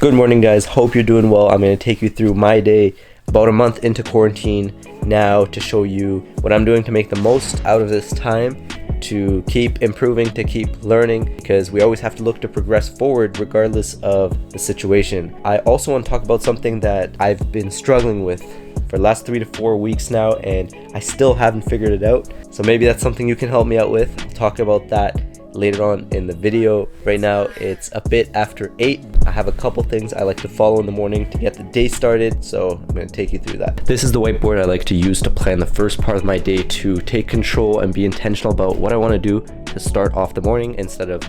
Good morning, guys. Hope you're doing well. I'm going to take you through my day about a month into quarantine now to show you what I'm doing to make the most out of this time, to keep improving, to keep learning, because we always have to look to progress forward regardless of the situation. I also want to talk about something that I've been struggling with for the last 3 to 4 weeks now, and I still haven't figured it out. So maybe that's something you can help me out with. I'll talk about that later on in the video. Right now it's a bit after 8. I have a couple things I like to follow in the morning to get the day started, so I'm going to take you through that. This is the whiteboard I like to use to plan the first part of my day, to take control and be intentional about what I want to do to start off the morning instead of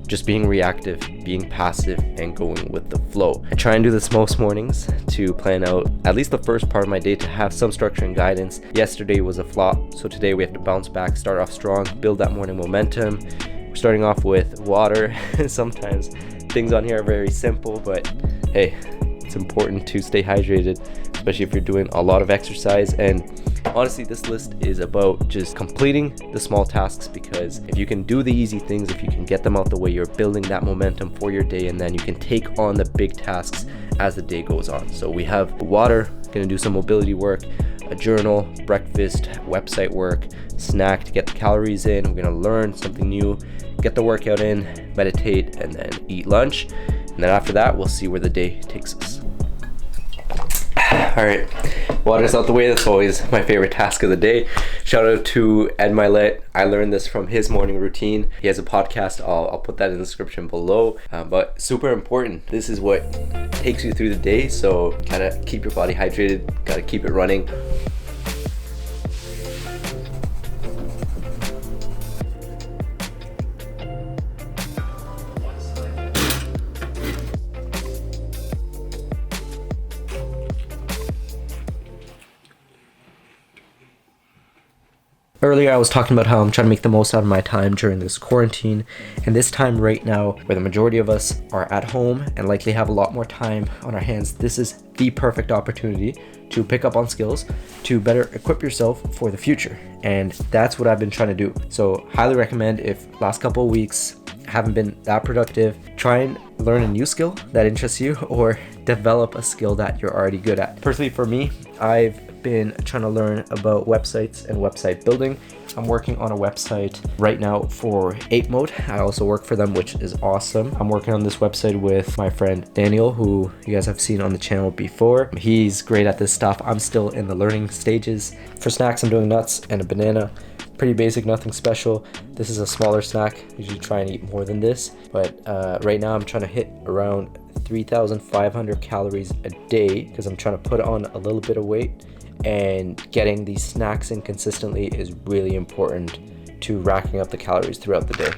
just being reactive, being passive, and going with the flow. I try and do this most mornings to plan out at least the first part of my day to have some structure and guidance. Yesterday was a flop, so today we have to bounce back, start off strong, build that morning momentum. We're starting off with water. Sometimes things on here are very simple, but hey, it's important to stay hydrated, especially if you're doing a lot of exercise. And honestly, this list is about just completing the small tasks, because if you can do the easy things, if you can get them out the way, you're building that momentum for your day, and then you can take on the big tasks as the day goes on. So we have water, gonna do some mobility work, a journal, breakfast, website work, snack to get the calories in. We're gonna learn something new, get the workout in, meditate, and then eat lunch. And then after that, we'll see where the day takes us. All right, water's out the way. That's always my favorite task of the day. Shout out to Ed Milet. I learned this from his morning routine. He has a podcast. I'll put that in the description below. But super important. This is what takes you through the day. So gotta keep your body hydrated. Gotta keep it running. Earlier I was talking about how I'm trying to make the most out of my time during this quarantine, and this time right now, where the majority of us are at home and likely have a lot more time on our hands, this is the perfect opportunity to pick up on skills to better equip yourself for the future. And that's what I've been trying to do. So highly recommend, if last couple of weeks haven't been that productive, try and learn a new skill that interests you, or develop a skill that you're already good at. Personally for me, I've been trying to learn about websites and website building. I'm working on a website right now for 8Mode. I also work for them, which is awesome. I'm working on this website with my friend Daniel, who you guys have seen on the channel before. He's great at this stuff. I'm still in the learning stages. For snacks, I'm doing nuts and a banana. Pretty basic, nothing special. This is a smaller snack. Usually try and eat more than this, but right now I'm trying to hit around 3,500 calories a day, because I'm trying to put on a little bit of weight, and getting these snacks in consistently is really important to racking up the calories throughout the day.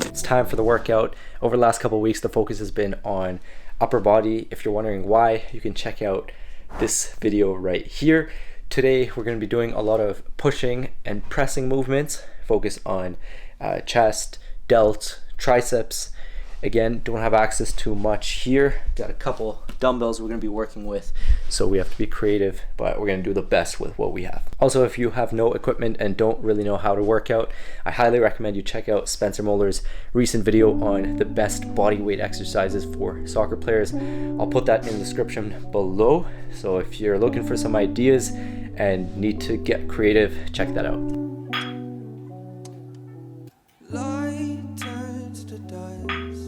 It's time for the workout. Over the last couple of weeks, the focus has been on upper body. If you're wondering why, you can check out this video right here. Today, we're going to be doing a lot of pushing and pressing movements. Focus on chest, delts, triceps. Again, don't have access to much here. Got a couple dumbbells we're going to be working with, so we have to be creative, but we're going to do the best with what we have. Also, if you have no equipment and don't really know how to work out, I highly recommend you check out Spencer Moller's recent video on the best body weight exercises for soccer players. I'll put that in the description below, so if you're looking for some ideas and need to get creative, check that out. Light turns to dust.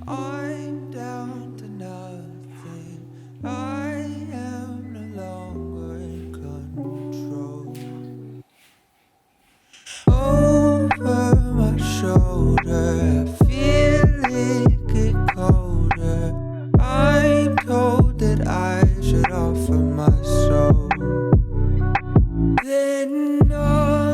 I'm down to nothing. I am no longer in control. Over my shoulder, I feel it get colder. I'm told that I should offer my soul. Then all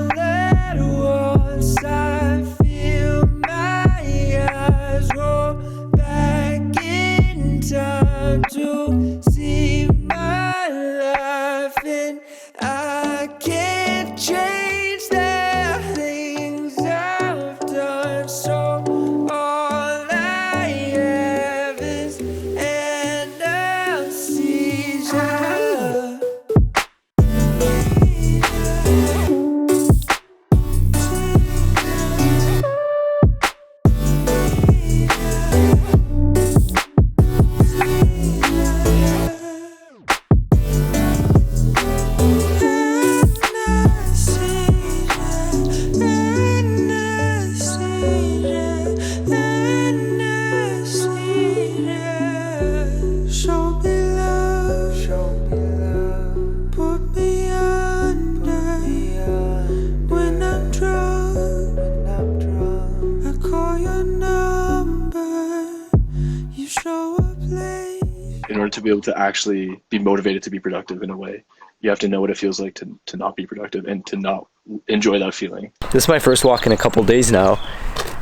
place. In order to be able to actually be motivated to be productive in a way, you have to know what it feels like to not be productive and to not enjoy that feeling. This is my first walk in a couple days now,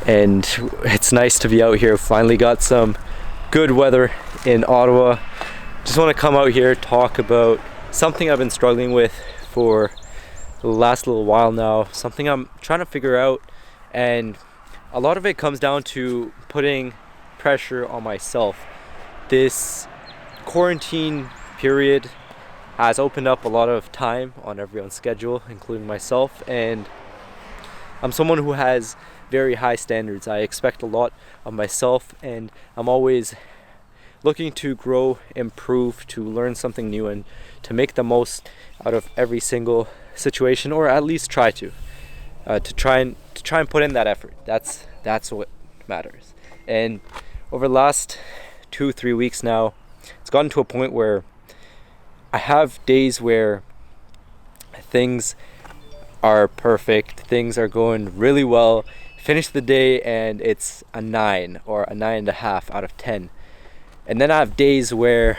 and it's nice to be out here. Finally got some good weather in Ottawa. Just want to come out here, talk about something I've been struggling with for the last little while now, something I'm trying to figure out, and a lot of it comes down to putting pressure on myself. This quarantine period has opened up a lot of time on everyone's schedule, including myself, and I'm someone who has very high standards. I expect a lot of myself, and I'm always looking to grow, improve, to learn something new, and to make the most out of every single situation, or at least try to try and put in that effort. That's what matters. And over the last 2-3 weeks now, it's gotten to a point where I have days where things are perfect, things are going really well, finish the day and it's a 9 or a 9.5 out of 10. And then I have days where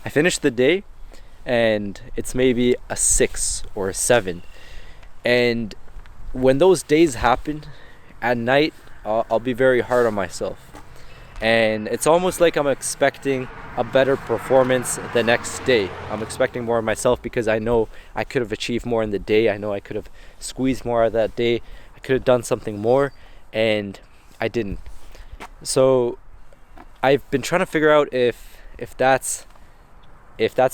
I finish the day and it's maybe a 6 or a 7. And when those days happen at night, I'll be very hard on myself. And it's almost like I'm expecting a better performance the next day. I'm expecting more of myself because I know I could have achieved more in the day. I know I could have squeezed more out of that day. I could have done something more, and I didn't. So I've been trying to figure out if that's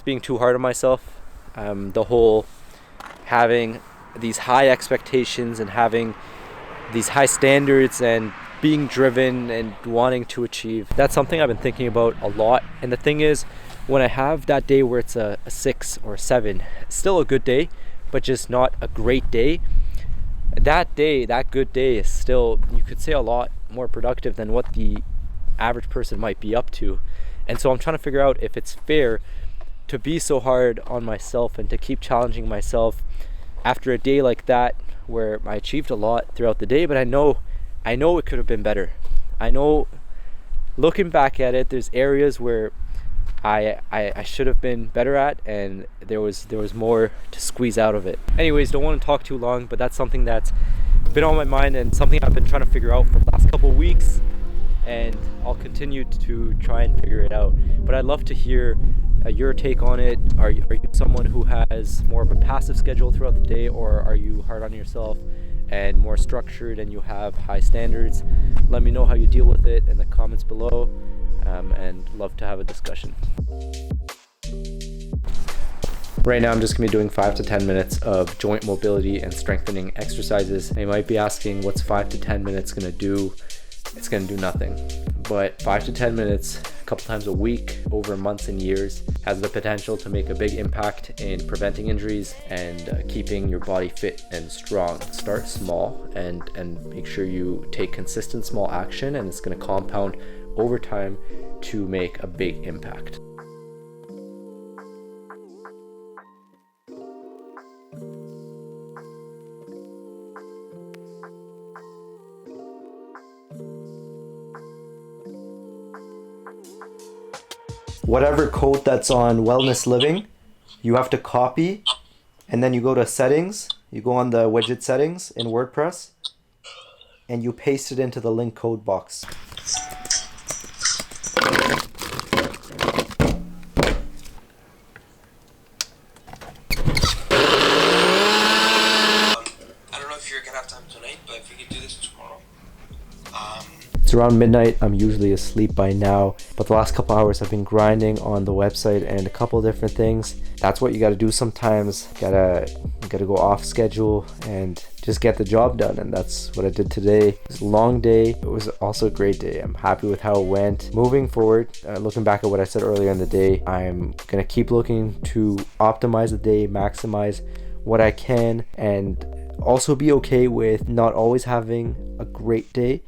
being too hard on myself. The whole having these high expectations and having these high standards and being driven and wanting to achieve. That's something I've been thinking about a lot. And the thing is, when I have that day where it's a 6 or 7, it's still a good day, but just not a great day. That day, that good day is still, you could say, a lot more productive than what the average person might be up to. And so I'm trying to figure out if it's fair to be so hard on myself and to keep challenging myself after a day like that where I achieved a lot throughout the day, but I know it could have been better. I know, looking back at it, there's areas where I should have been better at, and there was more to squeeze out of it. Anyways, don't want to talk too long, but that's something that's been on my mind and something I've been trying to figure out for the last couple of weeks, and I'll continue to try and figure it out. But I'd love to hear your take on it. Are you someone who has more of a passive schedule throughout the day, or are you hard on yourself and more structured and you have high standards? Let me know how you deal with it in the comments below, and love to have a discussion. Right now I'm just going to be doing 5 to 10 minutes of joint mobility and strengthening exercises. You might be asking, what's 5 to 10 minutes going to do? It's going to do nothing. But 5 to 10 minutes a couple times a week over months and years has the potential to make a big impact in preventing injuries and keeping your body fit and strong. Start small and make sure you take consistent small action, and it's going to compound over time to make a big impact. Whatever code that's on Wellness Living, you have to copy, and then you go to settings, you go on the widget settings in WordPress, and you paste it into the link code box. I don't know if you're gonna have time tonight, but if we could do this tomorrow. It's around midnight. I'm usually asleep by now, but the last couple hours I've been grinding on the website and a couple different things. That's what you got to do sometimes. Gotta go off schedule and just get the job done, and that's what I did today. It was a long day. It was also a great day. I'm happy with how it went. Moving forward, looking back at what I said earlier in the day, I'm gonna keep looking to optimize the day, maximize what I can, and also be okay with not always having a great day,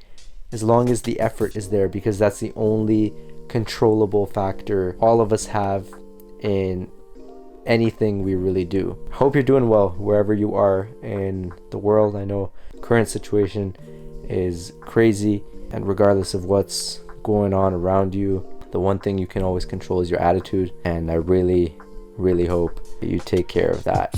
as long as the effort is there, because that's the only controllable factor all of us have in anything we really do. Hope you're doing well wherever you are in the world. I know current situation is crazy, and regardless of what's going on around you, The one thing you can always control is your attitude, and I really, really hope that you take care of that.